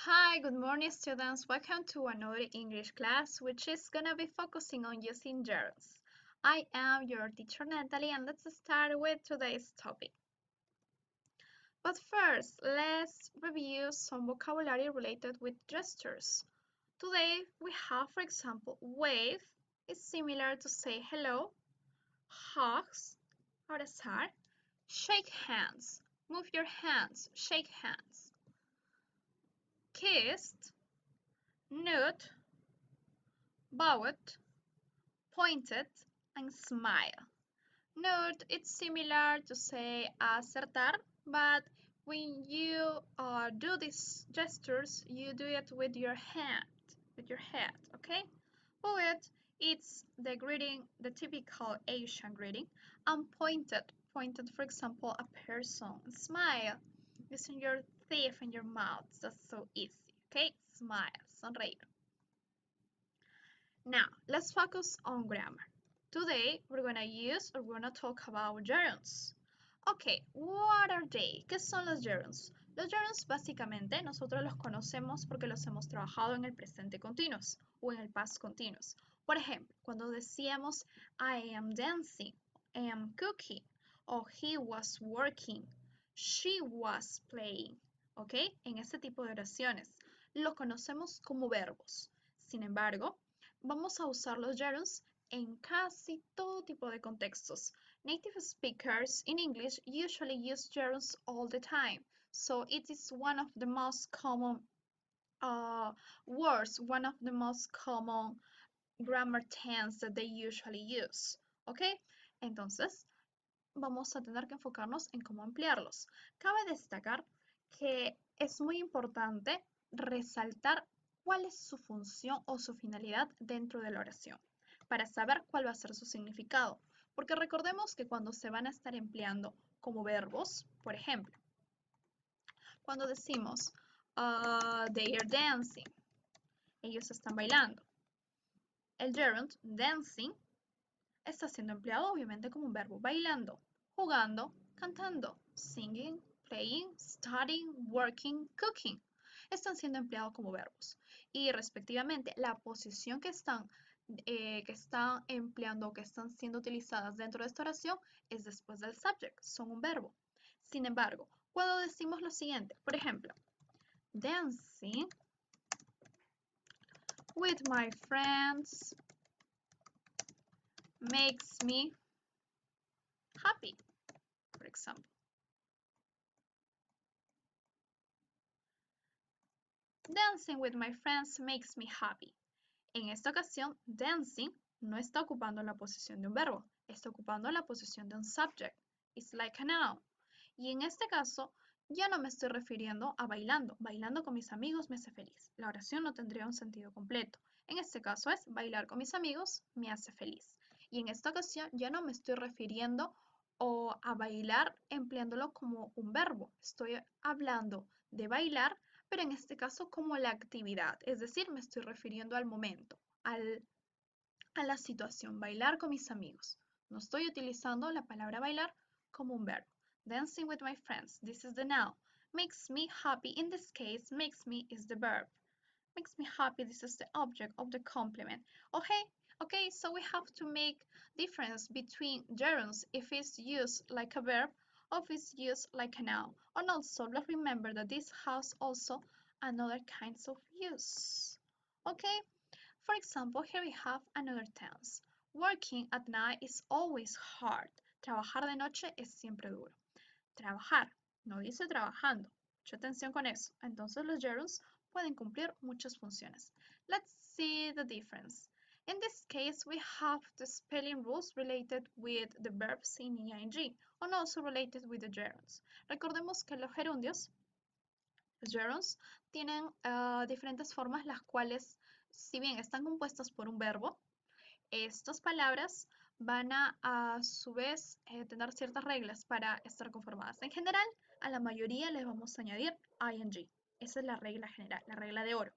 Hi, good morning students. Welcome to another English class which is gonna be focusing on using gerunds. I am your teacher Natalie and let's start with today's topic. But first, let's review some vocabulary related with gestures. Today we have, for example, wave is similar to say hello, hugs, abrazar, shake hands, move your hands, shake hands, kissed, nude, bowed, pointed, and smile. Note it's similar to say acertar, but when you do these gestures, you do it with your hand, okay? Poet, it's the greeting, the typical Asian greeting, and pointed, for example, a person. Smile, using your teeth in your mouth, that's so easy, okay? Smile, sonreír. Now, let's focus on grammar. Today, we're gonna talk about gerunds. Ok, what are they? ¿Qué son los gerunds? Los gerunds básicamente nosotros los conocemos porque los hemos trabajado en el presente continuous o en el past continuous. Por ejemplo, cuando decíamos I am dancing, I am cooking, o he was working, she was playing, ¿ok? En ese tipo de oraciones lo conocemos como verbos. Sin embargo, vamos a usar los gerunds en casi todo tipo de contextos. Native speakers in English usually use gerunds all the time, so it is one of the most common words, one of the most common grammar tense that they usually use. ¿Ok? Entonces, vamos a tener que enfocarnos en cómo emplearlos. Cabe destacar que es muy importante resaltar cuál es su función o su finalidad dentro de la oración, para saber cuál va a ser su significado. Porque recordemos que cuando se van a estar empleando como verbos, por ejemplo, cuando decimos they are dancing, ellos están bailando. El gerund dancing está siendo empleado obviamente como un verbo, bailando, jugando, cantando, singing, playing, studying, working, cooking. Están siendo empleados como verbos. Y respectivamente, la posición que están empleando o que están siendo utilizadas dentro de esta oración es después del subject, son un verbo. Sin embargo, cuando decimos lo siguiente, por ejemplo, dancing with my friends makes me happy, por ejemplo. Dancing with my friends makes me happy. En esta ocasión, dancing no está ocupando la posición de un verbo, está ocupando la posición de un subject. It's like a noun. Y en este caso, ya no me estoy refiriendo a bailando. Bailando con mis amigos me hace feliz. La oración no tendría un sentido completo. En este caso es bailar con mis amigos me hace feliz. Y en esta ocasión ya no me estoy refiriendo a bailar empleándolo como un verbo. Estoy hablando de bailar, pero en este caso como la actividad. Es decir, me estoy refiriendo al momento, a la situación. Bailar con mis amigos. No estoy utilizando la palabra bailar como un verbo. Dancing with my friends. This is the noun. Makes me happy. In this case, makes me is the verb. Makes me happy. This is the object of the complement. Okay, so we have to make difference between gerunds if it's used like a verb or if it's used like a noun. And also, let's remember that this has also another kinds of use. Okay, for example, here we have another tense. Working at night is always hard. Trabajar de noche es siempre duro. Trabajar, no dice trabajando. Mucha atención con eso. Entonces los gerunds pueden cumplir muchas funciones. Let's see the difference. In this case, we have the spelling rules related with the verbs in ing and also related with the gerunds. Recordemos que los gerundios, tienen diferentes formas las cuales, si bien están compuestas por un verbo, estas palabras van a su vez tener ciertas reglas para estar conformadas. En general, a la mayoría les vamos a añadir ing. Esa es la regla general, la regla de oro.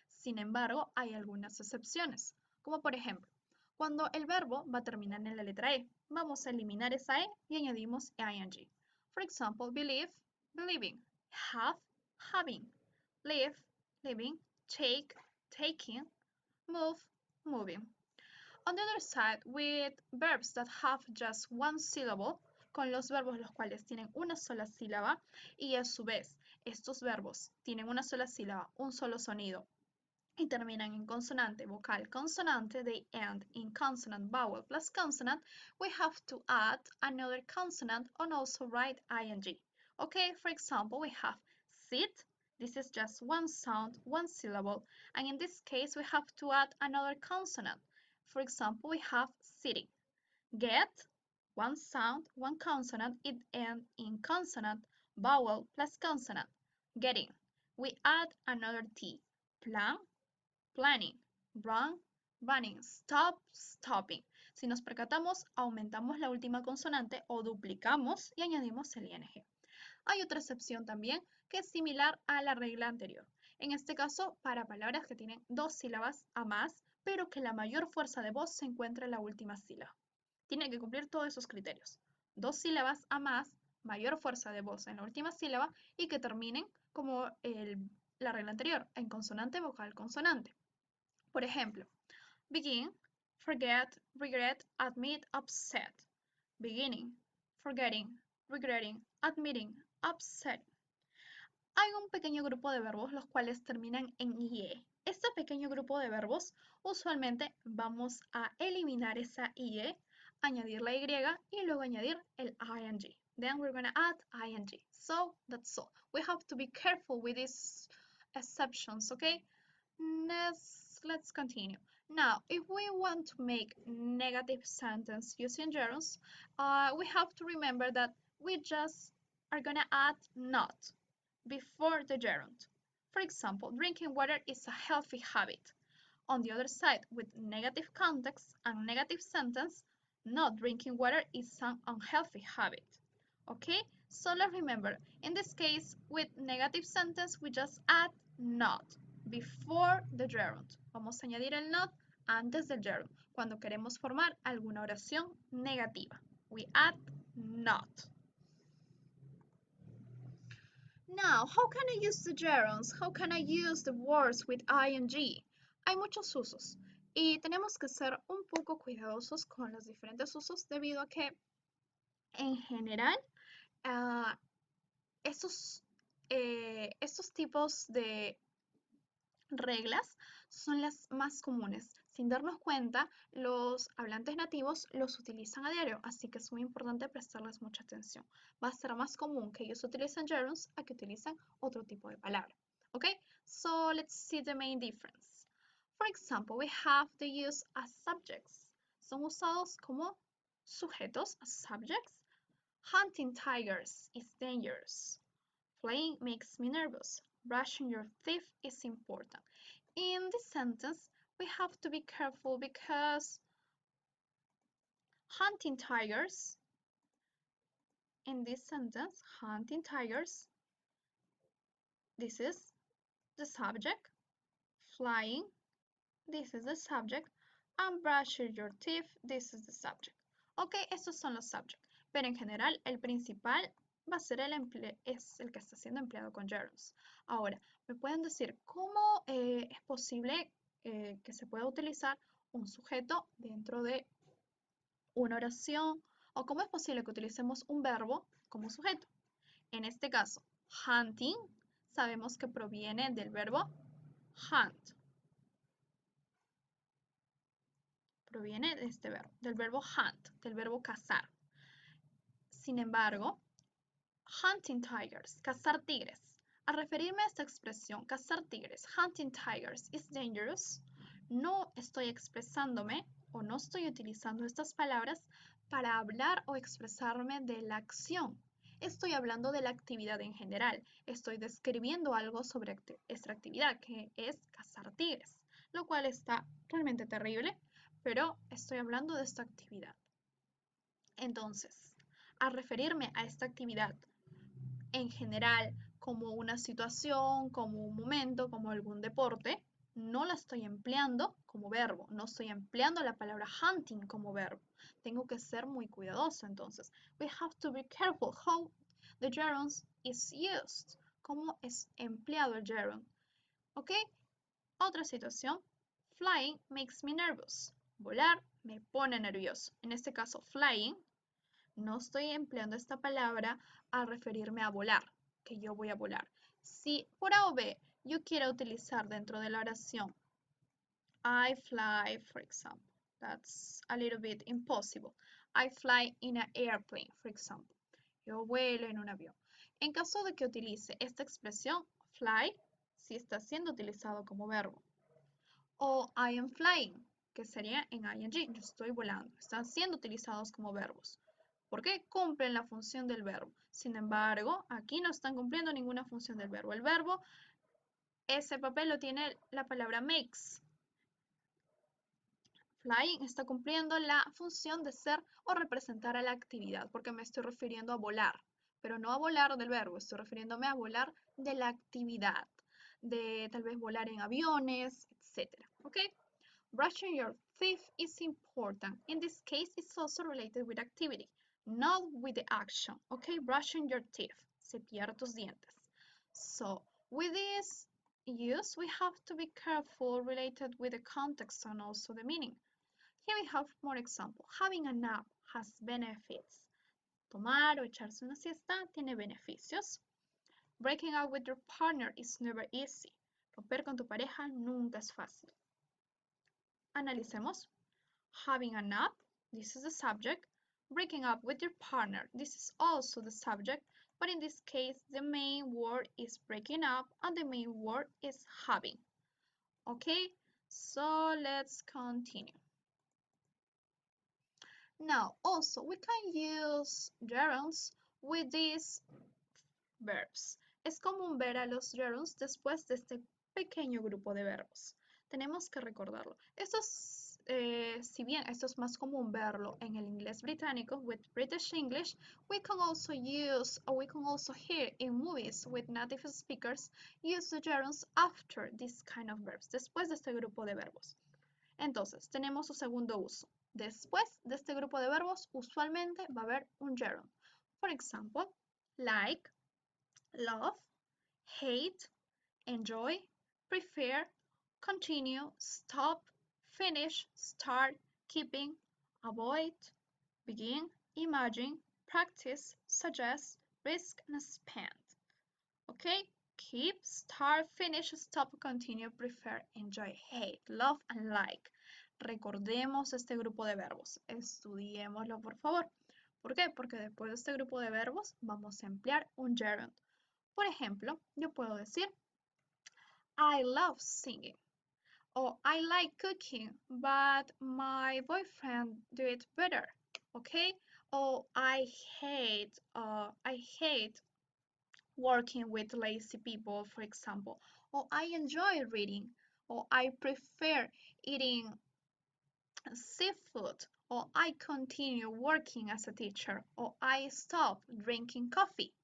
Sin embargo, hay algunas excepciones, como por ejemplo, cuando el verbo va a terminar en la letra E, vamos a eliminar esa E y añadimos ing. For example, believe, believing, have, having, live, living, take, taking, move, moving. On the other side, with verbs that have just one syllable, con los verbos los cuales tienen una sola sílaba y a su vez estos verbos tienen una sola sílaba, un solo sonido y terminan en consonante, vocal, consonante, they end in consonant, vowel plus consonant, we have to add another consonant and also write ing. Okay, for example, we have sit. This is just one sound, one syllable, and in this case we have to add another consonant. For example, we have sitting. Get, one sound, one consonant, it ends in consonant, vowel plus consonant. Getting. We add another T. Plan, planning, run, running, stop, stopping. Si nos percatamos, aumentamos la última consonante o duplicamos y añadimos el ing. Hay otra excepción también que es similar a la regla anterior. En este caso, para palabras que tienen dos sílabas a más, pero que la mayor fuerza de voz se encuentra en la última sílaba. Tiene que cumplir todos esos criterios. Dos sílabas a más, mayor fuerza de voz en la última sílaba y que terminen como la regla anterior, en consonante, vocal, consonante. Por ejemplo, begin, forget, regret, admit, upset. Beginning, forgetting, regretting, admitting, upset. Hay un pequeño grupo de verbos los cuales terminan en IE. Este pequeño grupo de verbos usualmente vamos a eliminar esa IE, añadir la Y y luego añadir el ING. Then we're going to add ING. So that's all. We have to be careful with these exceptions, okay? Let's continue. Now, if we want to make negative sentence using gerunds, we have to remember that we just are gonna add not before the gerund. For example, drinking water is a healthy habit. On the other side, with negative context and negative sentence, not drinking water is an unhealthy habit. Okay, so let's remember, in this case, with negative sentence, we just add not before the gerund. Vamos a añadir el not antes del gerund, cuando queremos formar alguna oración negativa. We add not. Now, how can I use the gerunds? How can I use the words with ing? Hay muchos usos y tenemos que ser un poco cuidadosos con los diferentes usos debido a que en general estos tipos de reglas son las más comunes. Sin darnos cuenta, los hablantes nativos los utilizan a diario, así que es muy importante prestarles mucha atención. Va a ser más común que ellos utilicen gerunds a que utilicen otro tipo de palabra. Okay, so let's see the main difference. For example, we have the use as subjects. Son usados como sujetos, as subjects. Hunting tigers is dangerous. Playing makes me nervous. Brushing your teeth is important. In this sentence, we have to be careful because hunting tigers, in this sentence, hunting tigers, this is the subject. Flying, this is the subject. And brushing your teeth, this is the subject. Ok, estos son los subjects. Pero en general, el principal va a ser es el que está siendo empleado con gerunds. Ahora, me pueden decir cómo es posible que se pueda utilizar un sujeto dentro de una oración o cómo es posible que utilicemos un verbo como sujeto. En este caso, hunting, sabemos que proviene del verbo hunt. Proviene de este verbo, del verbo hunt, del verbo cazar. Sin embargo, hunting tigers, cazar tigres. Al referirme a esta expresión, cazar tigres, hunting tigers is dangerous, no estoy expresándome o no estoy utilizando estas palabras para hablar o expresarme de la acción. Estoy hablando de la actividad en general. Estoy describiendo algo sobre esta actividad, que es cazar tigres, lo cual está realmente terrible, pero estoy hablando de esta actividad. Entonces, al referirme a esta actividad en general como una situación, como un momento, como algún deporte, no la estoy empleando como verbo, no estoy empleando la palabra hunting como verbo. Tengo que ser muy cuidadoso entonces. We have to be careful how the gerund is used, cómo es empleado el gerund. ¿Ok? Otra situación. Flying makes me nervous. Volar me pone nervioso. En este caso, flying, no estoy empleando esta palabra a referirme a volar, que yo voy a volar. Si por A o B yo quiero utilizar dentro de la oración I fly, for example, that's a little bit impossible. I fly in an airplane, for example. Yo vuelo en un avión. En caso de que utilice esta expresión, fly, sí está siendo utilizado como verbo. O I am flying, que sería en ing, yo estoy volando. Están siendo utilizados como verbos. ¿Por qué? Cumplen la función del verbo. Sin embargo, aquí no están cumpliendo ninguna función del verbo. El verbo, ese papel lo tiene la palabra makes. Flying está cumpliendo la función de ser o representar a la actividad, porque me estoy refiriendo a volar, pero no a volar del verbo, estoy refiriéndome a volar de la actividad, de tal vez volar en aviones, etc. ¿Ok? Brushing your teeth is important. In this case, it's also related with activity, not with the action. Okay, brushing your teeth, cepillar tus dientes. So, with this use, we have to be careful related with the context and also the meaning. Here we have more example. Having a nap has benefits. Tomar o echarse una siesta tiene beneficios. Breaking up with your partner is never easy. Romper con tu pareja nunca es fácil. Analicemos. Having a nap, this is the subject. Breaking up with your partner, this is also the subject, but in this case, the main word is breaking up and the main word is having. Okay, so let's continue. Now, also, we can use gerunds with these verbs. Es común ver a los gerunds después de este pequeño grupo de verbos. Tenemos que recordarlo. Esto es, si bien esto es más común verlo en el inglés británico, with British English, we can also use, or we can also hear in movies with native speakers, use the gerunds after this kind of verbs, después de este grupo de verbos. Entonces, tenemos su segundo uso. Después de este grupo de verbos, usualmente va a haber un gerund. For example, like, love, hate, enjoy, prefer, continue, stop, finish, start, keeping, avoid, begin, imagine, practice, suggest, risk, and spend. Okay? Keep, start, finish, stop, continue, prefer, enjoy, hate, love, and like. Recordemos este grupo de verbos. Estudiémoslo, por favor. ¿Por qué? Porque después de este grupo de verbos vamos a emplear un gerund. Por ejemplo, yo puedo decir I love singing. Or I like cooking, but my boyfriend do it better. Okay? Or I hate working with lazy people, for example. Or I enjoy reading. Or I prefer eating seafood. Or I continue working as a teacher. Or I stop drinking coffee.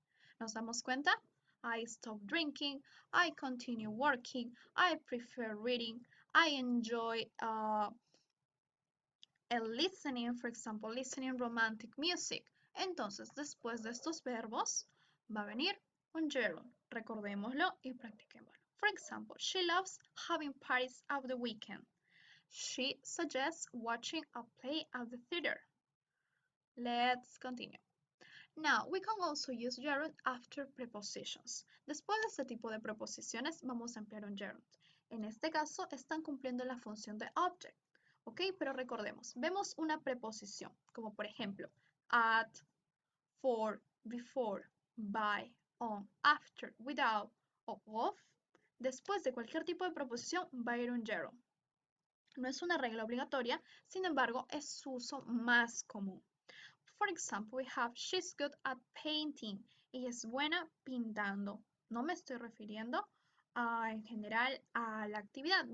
¿Nos damos cuenta? I stop drinking, I continue working, I prefer reading, I enjoy listening, for example, listening romantic music. Entonces, después de estos verbos, va a venir un gerund. Recordémoslo y practiquémoslo. For example, she loves having parties of the weekend. She suggests watching a play at the theater. Let's continue. Now, we can also use gerund after prepositions. Después de este tipo de preposiciones, vamos a emplear un gerund. En este caso, están cumpliendo la función de object. ¿Ok? Pero recordemos, vemos una preposición, como por ejemplo, at, for, before, by, on, after, without o of. Después de cualquier tipo de preposición va a ir un gerund. No es una regla obligatoria, sin embargo, es su uso más común. For example, we have she's good at painting. Ella es buena pintando. No me estoy refiriendo en general a la actividad.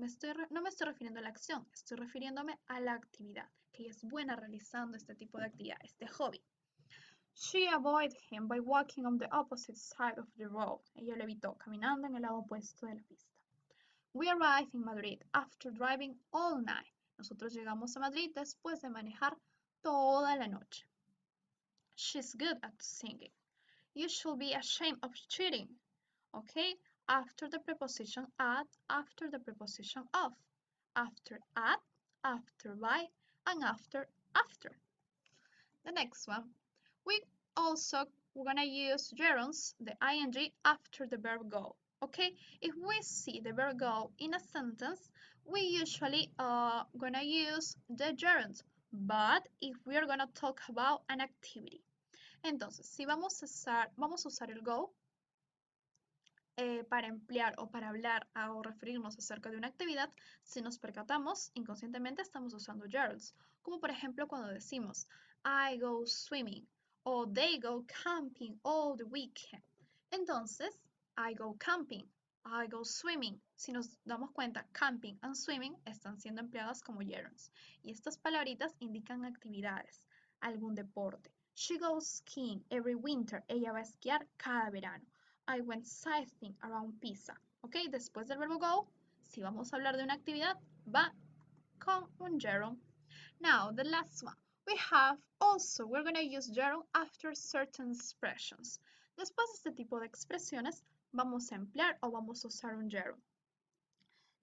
No me estoy refiriendo a la acción. Estoy refiriéndome a la actividad. Que ella es buena realizando este tipo de actividad, este hobby. She avoided him by walking on the opposite side of the road. Ella lo evitó caminando en el lado opuesto de la pista. We arrived in Madrid after driving all night. Nosotros llegamos a Madrid después de manejar toda la noche. She's good at singing. You should be ashamed of cheating. Okay? after the preposition at, after the preposition of, after at, after by, and after. The next one, we we're gonna use gerunds, the ing, after the verb go. Okay, if we see the verb go in a sentence, we usually gonna use the gerunds. But if we are gonna talk about an activity, entonces si vamos a usar el go para emplear o para hablar o referirnos acerca de una actividad, si nos percatamos, inconscientemente estamos usando gerunds, como por ejemplo cuando decimos I go swimming o they go camping all the weekend. Entonces, I go camping, I go swimming. Si nos damos cuenta, camping and swimming están siendo empleadas como gerunds. Y estas palabritas indican actividades, algún deporte. She goes skiing every winter. Ella va a esquiar cada verano. I went cycling around Pisa. ¿Ok? Después del verbo go, si vamos a hablar de una actividad, va con un gerund. Now, the last one. We're going to use gerund after certain expressions. Después de este tipo de expresiones, vamos a emplear o vamos a usar un gerund.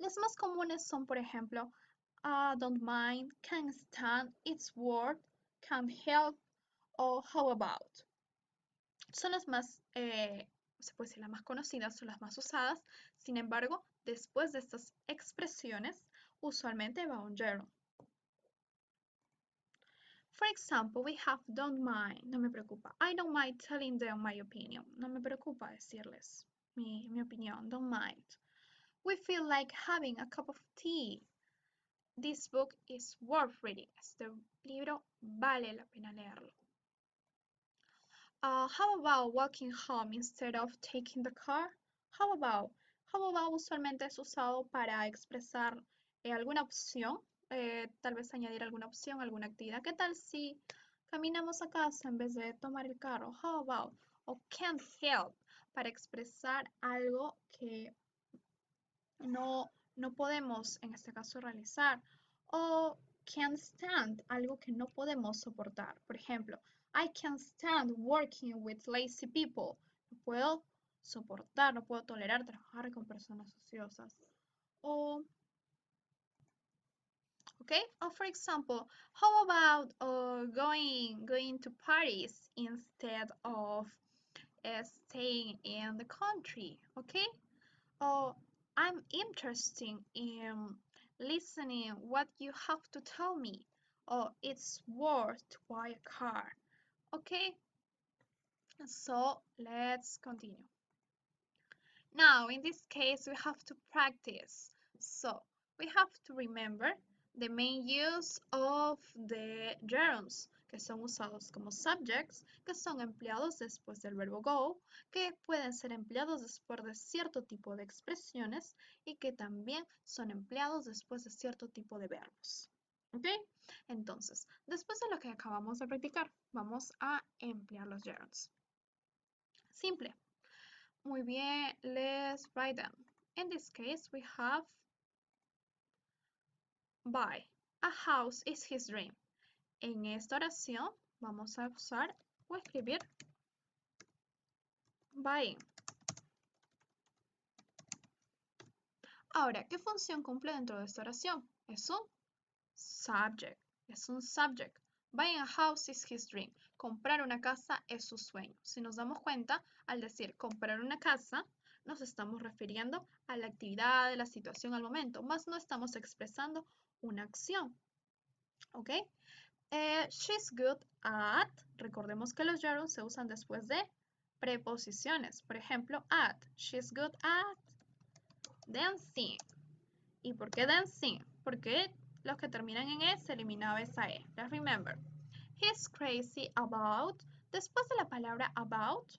Las más comunes son, por ejemplo, don't mind, can't stand, it's worth, can't help, o how about. Son las más, se puede decir, las más conocidas, son las más usadas. Sin embargo, después de estas expresiones, usualmente va un gerund. For example, we have don't mind, no me preocupa. I don't mind telling them my opinion. No me preocupa decirles mi opinión, don't mind. We feel like having a cup of tea. This book is worth reading. Este libro vale la pena leerlo. How about walking home instead of taking the car? How about usualmente es usado para expresar alguna opción, tal vez añadir alguna opción, alguna actividad. ¿Qué tal si caminamos a casa en vez de tomar el carro? How about, o can't help, para expresar algo que no podemos, en este caso, realizar. O can't stand, algo que no podemos soportar. Por ejemplo, I can't stand working with lazy people. No puedo soportar, no puedo tolerar trabajar con personas ociosas. O, okay, or for example, how about going to parties instead of staying in the country, okay? Or I'm interested in listening what you have to tell me. Or it's worth to buy a car. Okay? So let's continue. Now, in this case, we have to practice. So we have to remember the main use of the gerunds, que son usados como subjects, que son empleados después del verbo go, que pueden ser empleados después de cierto tipo de expresiones y que también son empleados después de cierto tipo de verbos. ¿Ok? Entonces, después de lo que acabamos de practicar, vamos a emplear los gerunds. Simple. Muy bien, let's write them. In this case, we have buy. A house is his dream. En esta oración vamos a usar o escribir buying. Ahora, ¿qué función cumple dentro de esta oración? Es un subject. Es un subject. Buying a house is his dream. Comprar una casa es su sueño. Si nos damos cuenta, al decir comprar una casa, nos estamos refiriendo a la actividad, a la situación, al momento, más no estamos expresando una acción. ¿Ok? She's good at, recordemos que los gerunds se usan después de preposiciones. Por ejemplo, at. She's good at dancing. ¿Y por qué dancing? Porque los que terminan en E se eliminaba esa E. Let's remember. He's crazy about. Después de la palabra about,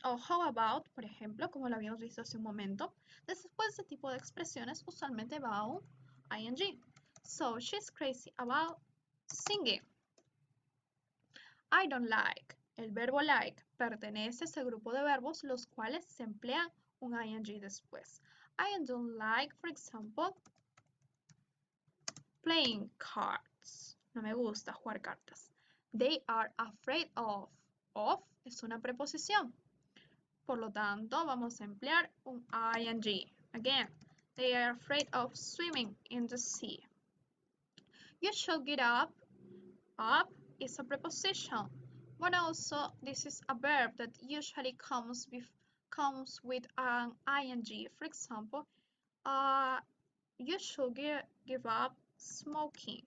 o how about, por ejemplo, como lo habíamos visto hace un momento, después de este tipo de expresiones usualmente va un ing. So, she's crazy about singing. I don't like. El verbo like pertenece a ese grupo de verbos los cuales se emplean un ing después. I don't like, for example, playing cards. No me gusta jugar cartas. They are afraid of. Of es una preposición. Por lo tanto, vamos a emplear un ing. Again, they are afraid of swimming in the sea. You should get up. Up is a preposition, but also this is a verb that usually comes with an ing. For example, you should give up smoking.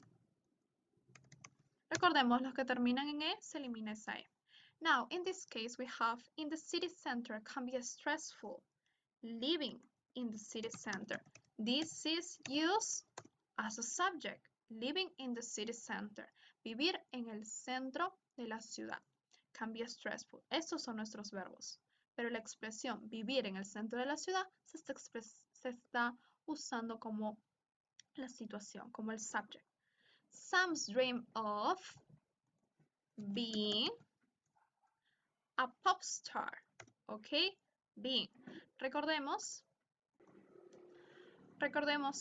Recordemos, los que terminan en E se elimina esa E. Now, in this case, we have in the city center can be stressful. Living in the city center. This is used as a subject. Living in the city center. Vivir en el centro de la ciudad. Can be stressful. Estos son nuestros verbos. Pero la expresión vivir en el centro de la ciudad se está usando como la situación, como el subject. Some dream of being a pop star. ¿Ok? Being. Recordemos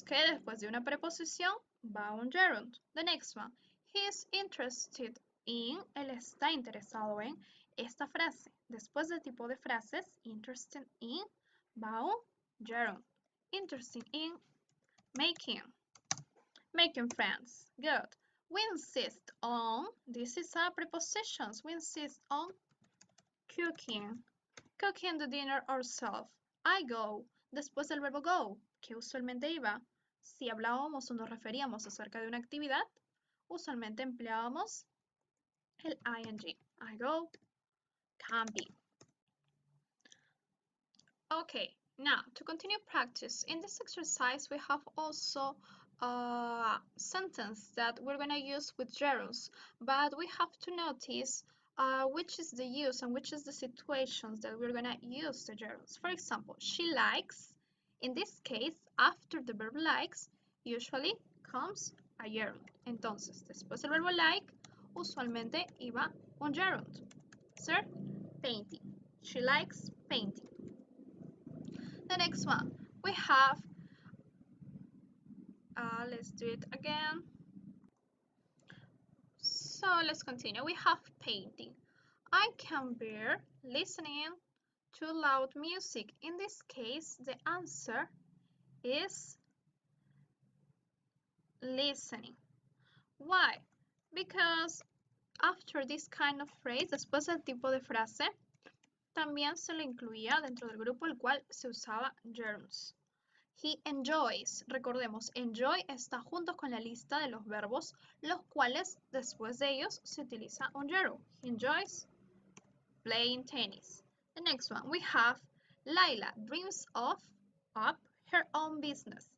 que después de una preposición va un gerund. The next one. He is interested in. Él está interesado en esta frase. Después del tipo de frases, interested in, va un gerund. Interested in making. Making friends. Good. We insist on. This is a preposition. We insist on cooking. Cooking the dinner ourselves. I go. Después del verbo go, que usualmente iba, si hablábamos o nos referíamos acerca de una actividad, usualmente empleábamos el ing. I go camping. Okay, now to continue practice, in this exercise we have also a sentence that we're going to use with gerunds, but we have to notice which is the use and which is the situations that we're going to use the gerunds. For example, she likes. In this case, after the verb likes, usually comes a gerund. Entonces, después del verbo like, usualmente iba un gerund. Sir, painting. She likes painting. The next one, we have, let's do it again. So let's continue. We have painting. I can bear listening to loud music. In this case, the answer is listening. Why? Because after this kind of phrase, después del tipo de frase, también se lo incluía dentro del grupo el cual se usaba gerunds. He enjoys. Recordemos, enjoy está junto con la lista de los verbos, los cuales después de ellos se utiliza un gerund. He enjoys playing tennis. The next one, we have Laila dreams of up her own business.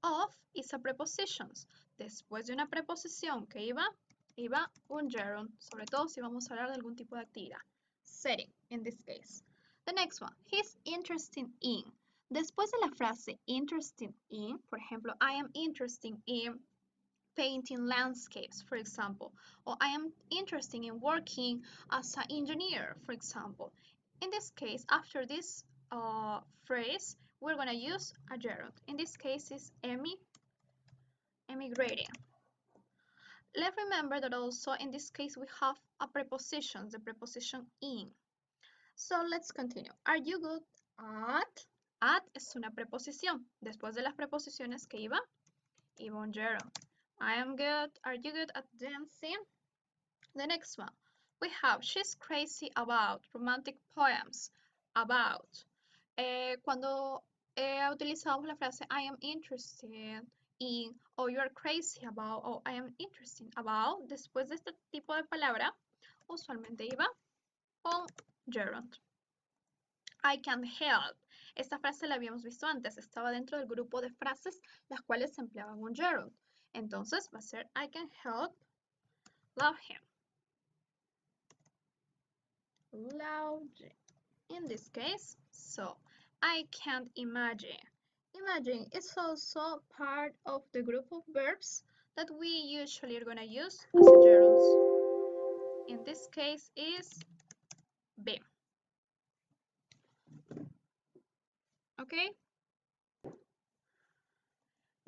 Of is a preposition. Después de una preposición que iba un gerund, sobre todo si vamos a hablar de algún tipo de actividad. Setting, in this case. The next one, he's interested in. Después de la frase interested in, por ejemplo, I am interested in painting landscapes, for example, or I am interested in working as an engineer, for example. In this case, after this phrase, we're going to use a gerund. In this case, is emigrating. Let's remember that also in this case we have a preposition, the preposition in. So let's continue. Are you good at? At es una preposición. Después de las preposiciones que iba un gerund. I am good. Are you good at dancing? The next one. We have she's crazy about romantic poems. About. Cuando utilizamos la frase I am interested in o you are crazy about o I am interested about, después de este tipo de palabra, usualmente iba con gerund. I can help. Esta frase la habíamos visto antes, estaba dentro del grupo de frases las cuales se empleaban un gerund. Entonces va a ser I can help love him. Love in this case. So I can't imagine. Imagine is also part of the group of verbs that we usually are going to use as a gerunds. In this case is be. Okay?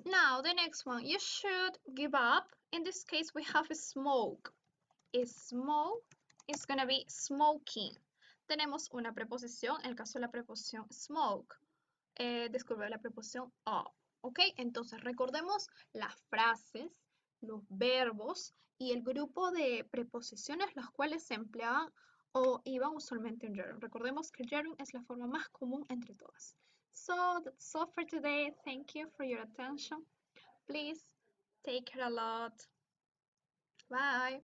Now the next one, you should give up. In this case we have a smoke. A smoke is going to be smoking. tenemos una preposición, en el caso de la preposición smoke, descubre la preposición of, ¿ok? Entonces recordemos las frases, los verbos y el grupo de preposiciones los cuales se empleaban o iban usualmente en gerund. Recordemos que gerund es la forma más común entre todas. So that's all for today. Thank you for your attention. Please take care a lot. Bye.